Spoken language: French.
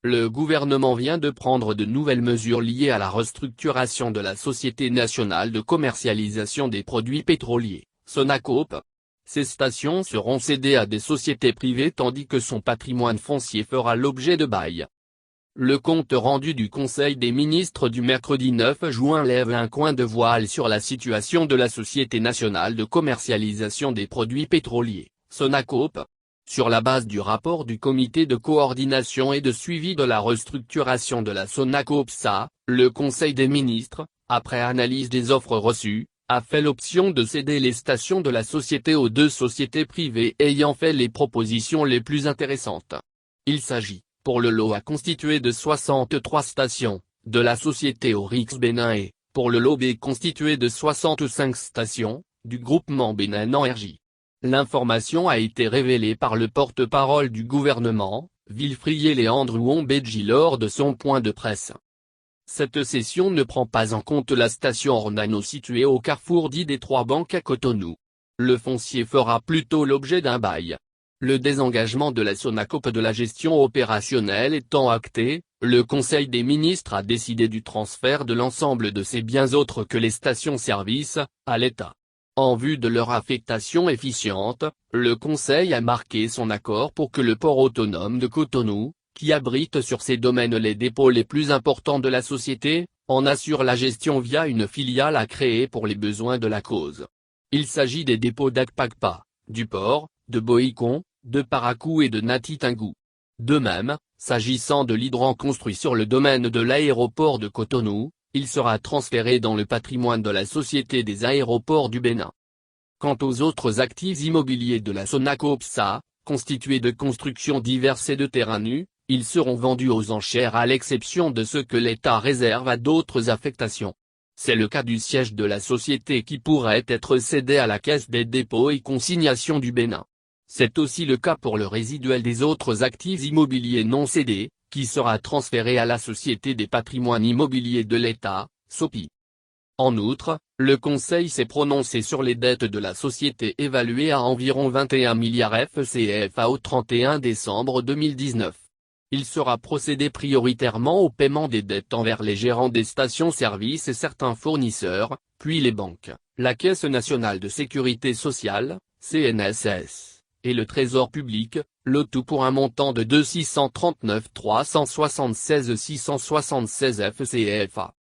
le gouvernement vient de prendre de nouvelles mesures liées à la restructuration de la Société nationale de commercialisation des produits pétroliers, Sonacop. Ces stations seront cédées à des sociétés privées tandis que son patrimoine foncier fera l'objet de bail. Le compte rendu du Conseil des ministres du mercredi 9 juin lève un coin de voile sur la situation de la Société nationale de commercialisation des produits pétroliers, Sonacop. Sur la base du rapport du Comité de coordination et de suivi de la restructuration de la Sonacop SA, le Conseil des ministres, après analyse des offres reçues, a fait l'option de céder les stations de la société aux deux sociétés privées ayant fait les propositions les plus intéressantes. Il s'agit, pour le lot A constitué de 63 stations, de la société Oryx Bénin et, pour le lot B constitué de 65 stations, du groupement Bénin Énergie. L'information a été révélée par le porte-parole du gouvernement, Wilfried Léandre Ouambédji lors de son point de presse. Cette cession ne prend pas en compte la station Ornano située au carrefour dit des Trois Banques à Cotonou. Le foncier fera plutôt l'objet d'un bail. Le désengagement de la Sonacop de la gestion opérationnelle étant acté, le Conseil des ministres a décidé du transfert de l'ensemble de ses biens autres que les stations-service, à l'État. En vue de leur affectation efficiente, le Conseil a marqué son accord pour que le port autonome de Cotonou, qui abrite sur ses domaines les dépôts les plus importants de la société, en assure la gestion via une filiale à créer pour les besoins de la cause. Il s'agit des dépôts d'Akpakpa, du port, de Boïcon, de Parakou et de Natitingou. De même, s'agissant de l'hydrant construit sur le domaine de l'aéroport de Cotonou, il sera transféré dans le patrimoine de la Société des aéroports du Bénin. Quant aux autres actifs immobiliers de la Sonacop SA, constitués de constructions diverses et de terrains nus, ils seront vendus aux enchères à l'exception de ceux que l'État réserve à d'autres affectations. C'est le cas du siège de la société qui pourrait être cédé à la Caisse des dépôts et consignations du Bénin. C'est aussi le cas pour le résiduel des autres actifs immobiliers non cédés, qui sera transféré à la Société des patrimoines immobiliers de l'État, SOPI. En outre, le Conseil s'est prononcé sur les dettes de la société évaluées à environ 21 milliards FCFA au 31 décembre 2019. Il sera procédé prioritairement au paiement des dettes envers les gérants des stations-service et certains fournisseurs, puis les banques, la Caisse nationale de sécurité sociale, CNSS, et le Trésor public, le tout pour un montant de 639 376 676 FCFA.